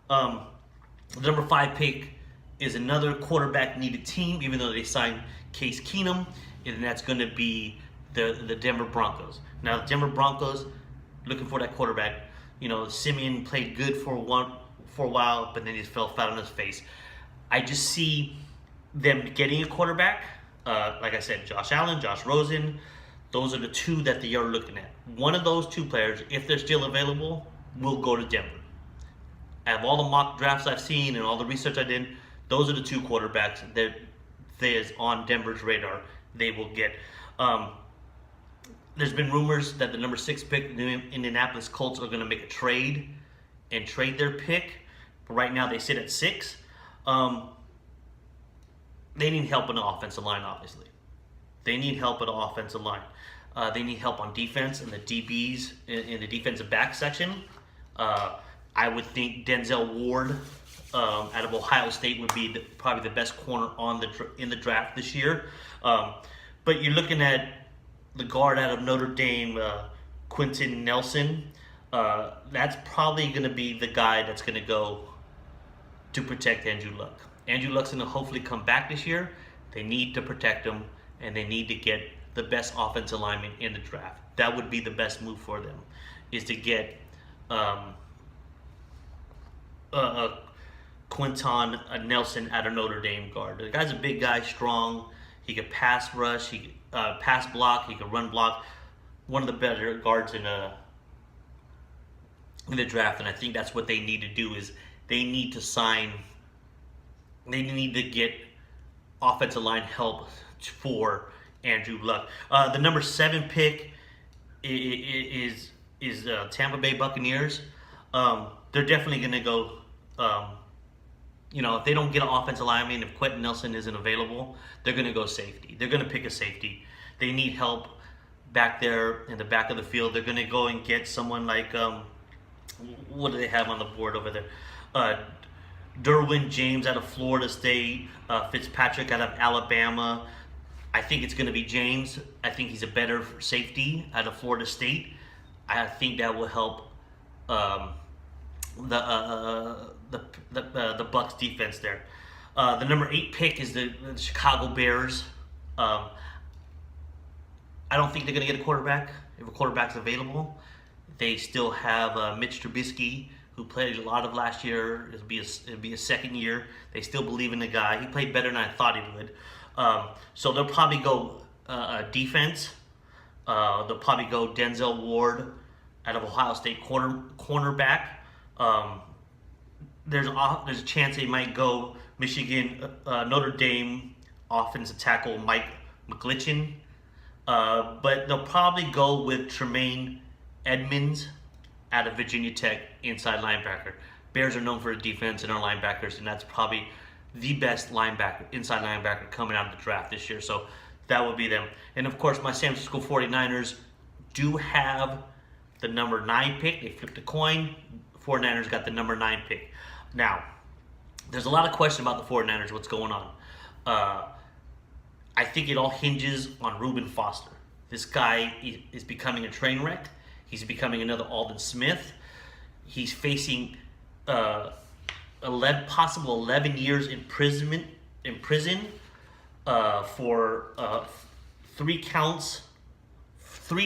The number 5 pick is another quarterback needed team, even though they signed Case Keenum, and that's going to be the Denver Broncos. Now, the Denver Broncos looking for that quarterback. Simeon played good for a while, but then he fell flat on his face. I just see them getting a quarterback. Like I said, Josh Allen, Josh Rosen. Those are the 2 that they are looking at. One of those 2 players, if they're still available, will go to Denver. Out of all the mock drafts I've seen and all the research I did, those are the 2 quarterbacks that is on Denver's radar they will get. there's been rumors that the number 6 pick, the Indianapolis Colts, are going to make a trade and trade their pick. But right now they sit at 6. They need help on the offensive line, obviously. They need help at the offensive line. They need help on defense and the DBs in the defensive back section. I would think Denzel Ward out of Ohio State would be probably the best corner in the draft this year. But you're looking at the guard out of Notre Dame, Quentin Nelson. That's probably going to be the guy that's going to go to protect Andrew Luck. Andrew Luck's going to hopefully come back this year. They need to protect him, and they need to get the best offensive lineman in the draft. That would be the best move for them, is to get Quentin Nelson out of Notre Dame guard. The guy's a big guy, strong. He could pass rush. He could pass block. He could run block. One of the better guards in the draft, and I think that's what they need to do. Is they need to sign. They need to get offensive line help for Andrew Luck. The number 7 pick is Tampa Bay Buccaneers. They're definitely going to go. If they don't get an offensive lineman, if Quentin Nelson isn't available, they're going to go safety. They're going to pick a safety. They need help back there in the back of the field. They're going to go and get someone like, what do they have on the board over there? Derwin James out of Florida State, Fitzpatrick out of Alabama. I think it's going to be James. I think he's a better safety out of Florida State. I think that will help the Bucks defense there. The number 8 pick is the Chicago Bears. I don't think they're going to get a quarterback. If a quarterback's available, they still have Mitch Trubisky, who played a lot of last year. It'll be a second year. They still believe in the guy. He played better than I thought he would. So they'll probably go defense. They'll probably go Denzel Ward out of Ohio State cornerback. There's a chance they might go Michigan, Notre Dame offensive tackle Mike McGlinchey. But they'll probably go with Tremaine Edmonds out of Virginia Tech, inside linebacker. Bears are known for their defense and their linebackers, and that's probably the best inside linebacker coming out of the draft this year. So that would be them. And of course, my San Francisco 49ers do have the number 9 pick. They flipped a coin. 49ers got the number 9 pick. Now, there's a lot of question about the 49ers, what's going on. I think it all hinges on Reuben Foster. This guy is becoming a train wreck. He's becoming another Aldon Smith. He's facing possible 11 years in prison for 3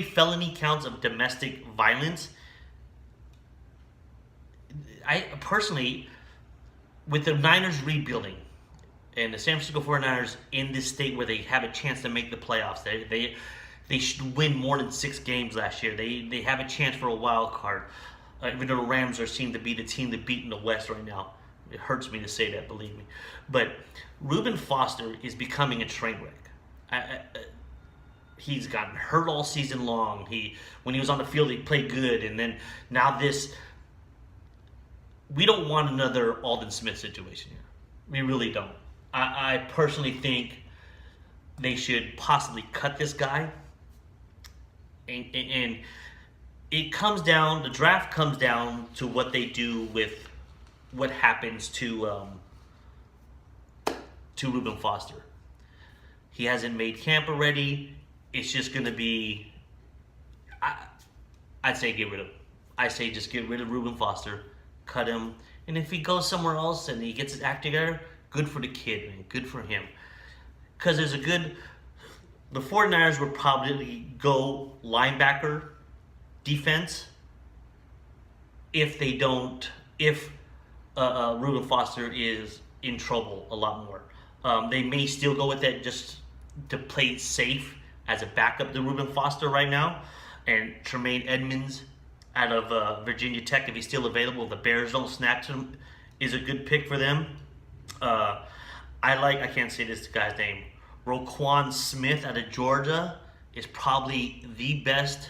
felony counts of domestic violence. I personally, with the Niners rebuilding and the San Francisco 49ers in this state where they have a chance to make the playoffs, they should win more than 6 games last year. They have a chance for a wild card. Even though the Rams seem to be the team to beat in the West right now. It hurts me to say that, believe me. But Reuben Foster is becoming a train wreck. He's gotten hurt all season long. When he was on the field, he played good. And then now this. We don't want another Aldon Smith situation here. We really don't. I personally think they should possibly cut this guy. And it comes down, the draft comes down to what they do with what happens to Reuben Foster. He hasn't made camp already. It's just going to be, I'd say get rid of him. I say just get rid of Reuben Foster, cut him, and if he goes somewhere else and he gets his act together, good for the kid, man. Good for him. Because the 49ers would probably go linebacker defense if Reuben Foster is in trouble a lot more. They may still go with that just to play it safe as a backup to Reuben Foster right now. And Tremaine Edmonds out of Virginia Tech, if he's still available, if the Bears don't snatch him, is a good pick for them. I can't say this guy's name, Roquan Smith out of Georgia is probably the best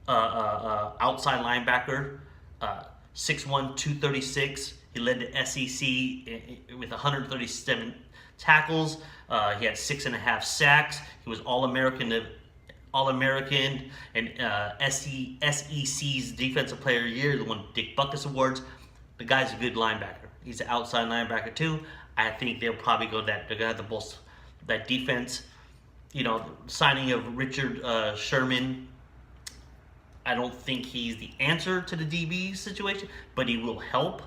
outside linebacker. 6'1", 236. He led the SEC with 137 tackles. He had 6.5 sacks. He was All-American and SEC's Defensive Player of the Year, the one Dick Butkus Awards. The guy's a good linebacker. He's an outside linebacker too. I think they'll probably go that. They're gonna have the most that defense. Signing of Richard Sherman. I don't think he's the answer to the DB situation, but he will help.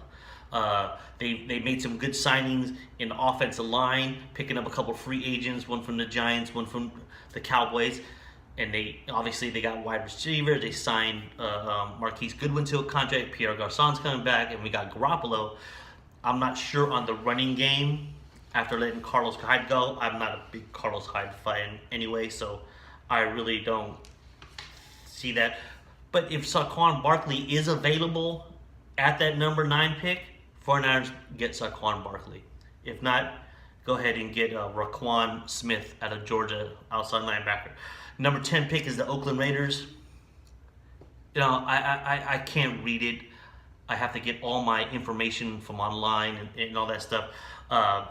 They made some good signings in the offensive line, picking up a couple free agents, one from the Giants, one from the Cowboys, and they got wide receivers. They signed Marquise Goodwin to a contract. Pierre Garçon's coming back, and we got Garoppolo. I'm not sure on the running game after letting Carlos Hyde go. I'm not a big Carlos Hyde fan anyway, so I really don't see that. But if Saquon Barkley is available at that number 9 pick, 49ers get Saquon Barkley. If not, go ahead and get Raquan Smith out of Georgia, outside linebacker. Number 10 pick is the Oakland Raiders. I can't read it. I have to get all my information from online and all that stuff. I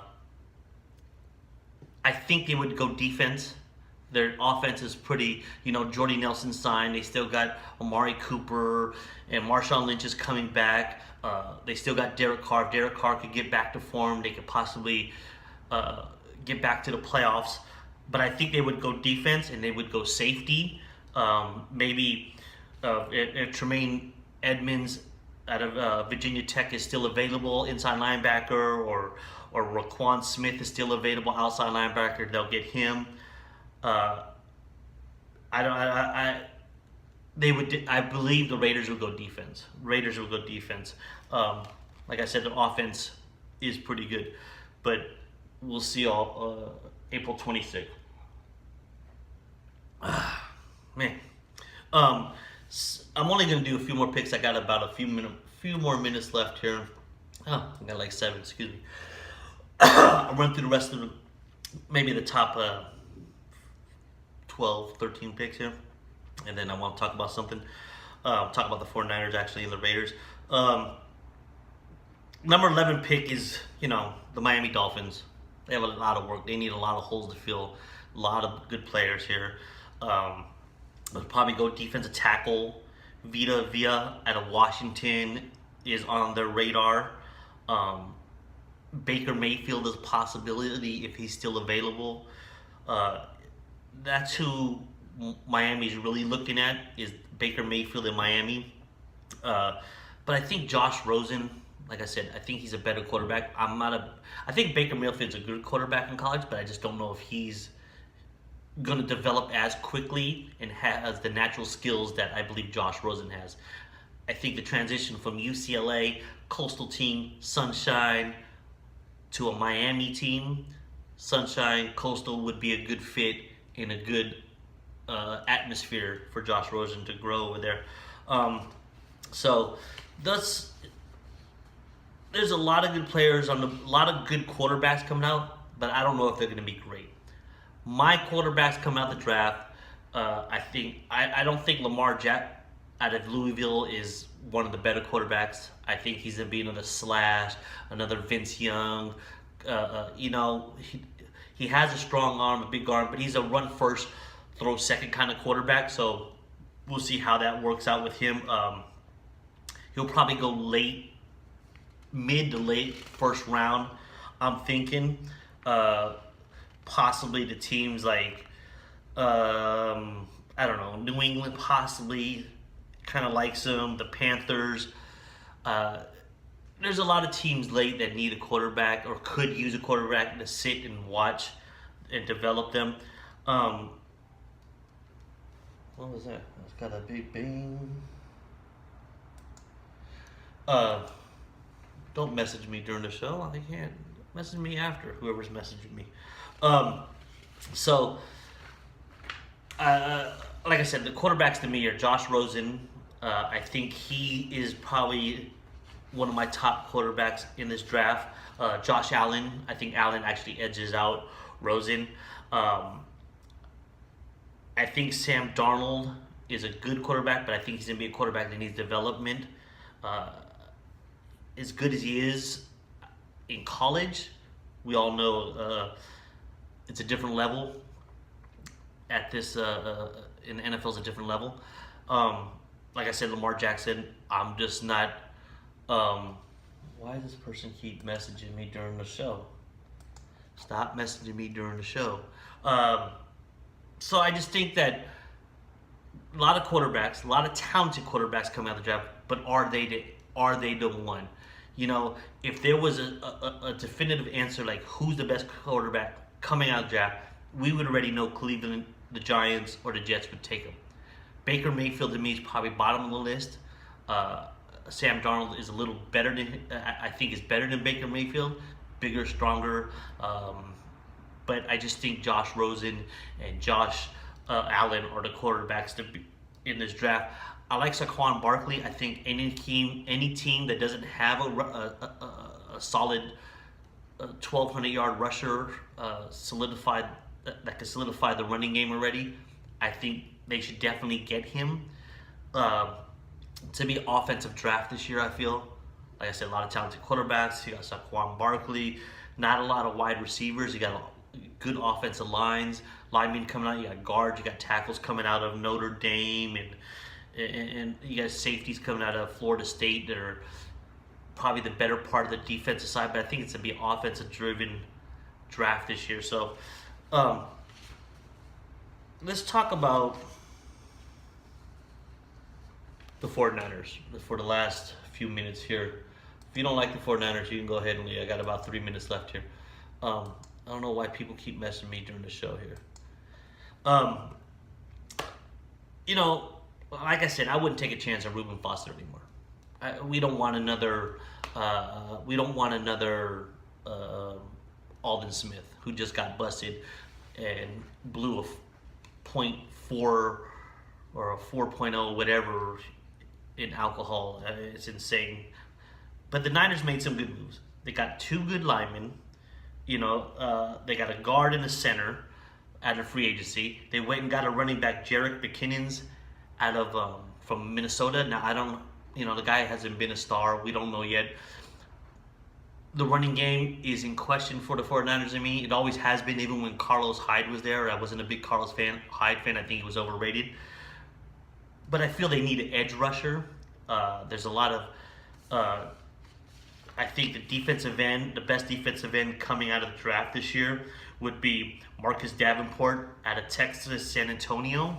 think they would go defense. Their offense is pretty, Jordy Nelson signed. They still got Amari Cooper and Marshawn Lynch is coming back. They still got Derek Carr. If Derek Carr could get back to form, they could possibly get back to the playoffs. But I think they would go defense and they would go safety. Maybe if Tremaine Edmonds out of Virginia Tech is still available, inside linebacker, or Raquan Smith is still available, outside linebacker, they'll get him. I believe the Raiders will go defense. Like I said, the offense is pretty good, but we'll see all April 26th. Man, I'm only gonna do a few more picks. I got about a few more minutes left here. I got like 7. Excuse me. I'll run through the rest of maybe the top 12, 13 picks here, and then I want to talk about something. Talk about the 49ers actually and the Raiders. Number 11 pick is the Miami Dolphins. They have a lot of work. They need a lot of holes to fill. A lot of good players here. They'll probably go defensive tackle. Vita Vea out of Washington is on their radar. Baker Mayfield is a possibility if he's still available. That's who Miami's really looking at, is Baker Mayfield in Miami. But I think Josh Rosen, like I said, I think he's a better quarterback. I think Baker Mayfield's a good quarterback in college, but I just don't know if he's going to develop as quickly and has the natural skills that I believe Josh Rosen has. I think the transition from UCLA, coastal team, Sunshine, to a Miami team, Sunshine, coastal would be a good fit in a good atmosphere for Josh Rosen to grow over there. So there's a lot of good players, a lot of good quarterbacks coming out, but I don't know if they're going to be great. My quarterbacks coming out the draft, I don't think Lamar Jackson out of Louisville is one of the better quarterbacks. I think he's going to be another Slash, another Vince Young. He has a strong arm, a big arm, but he's a run first, throw second kind of quarterback. So we'll see how that works out with him. He'll probably go mid to late first round. I'm thinking possibly the teams like New England possibly kind of likes him. The Panthers. There's a lot of teams late that need a quarterback or could use a quarterback to sit and watch and develop them. What was that? It's got a big bang. Don't message me during the show. I can't. Message me after, whoever's messaging me. Like I said, the quarterbacks to me are Josh Rosen. I think he is probably one of my top quarterbacks in this draft. Josh Allen. I think Allen actually edges out Rosen. I think Sam Darnold is a good quarterback, but I think he's going to be a quarterback that needs development. Uh, as good as he is in college, we all know it's a different level. At this in the NFL is a different level. Like I said, Lamar Jackson. I'm just not. Why does this person keep messaging me during the show? Stop messaging me during the show. So I just think that a lot of quarterbacks, a lot of talented quarterbacks coming out of the draft, but are they the one? You know, if there was a definitive answer like who's the best quarterback coming out of the draft, we would already know Cleveland, the Giants, or the Jets would take him. Baker Mayfield to me is probably bottom of the list. Sam Darnold is a little better than, I think is better than Baker Mayfield, bigger, stronger. But I just think Josh Rosen and Josh Allen are the quarterbacks to be in this draft. I like Saquon Barkley. I think any team that doesn't have a solid 1,200-yard rusher solidified that can solidify the running game already, I think they should definitely get him. To be offensive draft this year, I feel. Like I said, a lot of talented quarterbacks. You got Saquon Barkley. Not a lot of wide receivers. You got good offensive linemen coming out. You got guards. You got tackles coming out of Notre Dame, and you got safeties coming out of Florida State that are probably the better part of the defensive side. But I think it's going to be an offensive-driven draft this year. So let's talk about the 49ers for the last few minutes here. If you don't like the 49ers, you can go ahead and leave. I got about 3 minutes left here. I don't know why people keep messing me during the show here. You know, like I said, I wouldn't take a chance on Reuben Foster anymore. We don't want another. Alden Smith, who just got busted and blew a .4 or a 4.0 whatever in alcohol. It's insane. But the Niners made some good moves. They got 2 good linemen. You know, they got a guard and a center out of free agency. They went and got a running back, Jerick McKinnon, out of from Minnesota. Now the guy hasn't been a star. We don't know yet. The running game is in question for the 49ers and me. It always has been, even when Carlos Hyde was there. I wasn't a big Hyde fan. I think he was overrated. But I feel they need an edge rusher. There's a lot of, I think the best defensive end coming out of the draft this year would be Marcus Davenport out of Texas, San Antonio.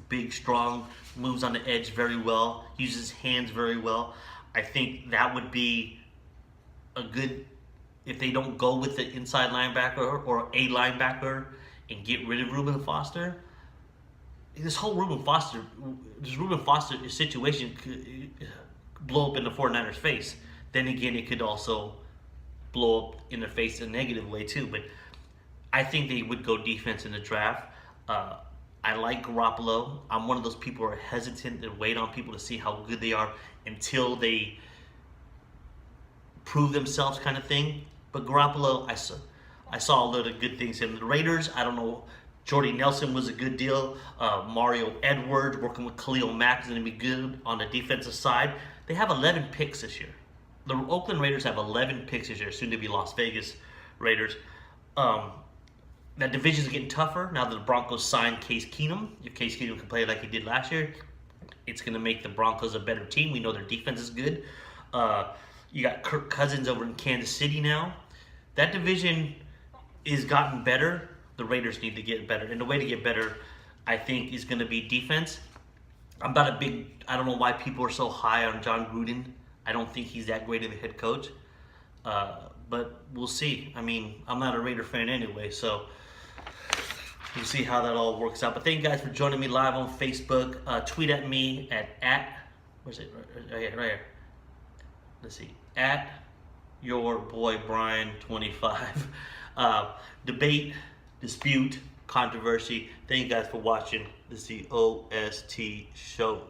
Big, strong, moves on the edge very well, uses hands very well. I think that would be a good, if they don't go with the inside linebacker or a linebacker and get rid of Reuben Foster. This Reuben Foster situation could blow up in the 49ers' face. Then again, it could also blow up in their face in a negative way too. But I think they would go defense in the draft. I like Garoppolo. I'm one of those people who are hesitant to wait on people to see how good they are until they prove themselves, kind of thing. But Garoppolo, I saw a lot of good things in the Raiders. I don't know. Jordy Nelson was a good deal. Mario Edwards working with Khalil Mack is going to be good on the defensive side. They have 11 picks this year. The Oakland Raiders have 11 picks this year, soon to be Las Vegas Raiders. That division is getting tougher now that the Broncos signed Case Keenum. If Case Keenum can play like he did last year, it's going to make the Broncos a better team. We know their defense is good. You got Kirk Cousins over in Kansas City now. That division is gotten better. The Raiders need to get better. And the way to get better, I think, is going to be defense. I don't know why people are so high on John Gruden. I don't think he's that great of a head coach. But we'll see. I mean, I'm not a Raider fan anyway, so we'll see how that all works out. But thank you guys for joining me live on Facebook. Tweet at me at where's it? Right here. Let's see. At your boy Brian 25. Debate, dispute, controversy. Thank you guys for watching. This is the OST show.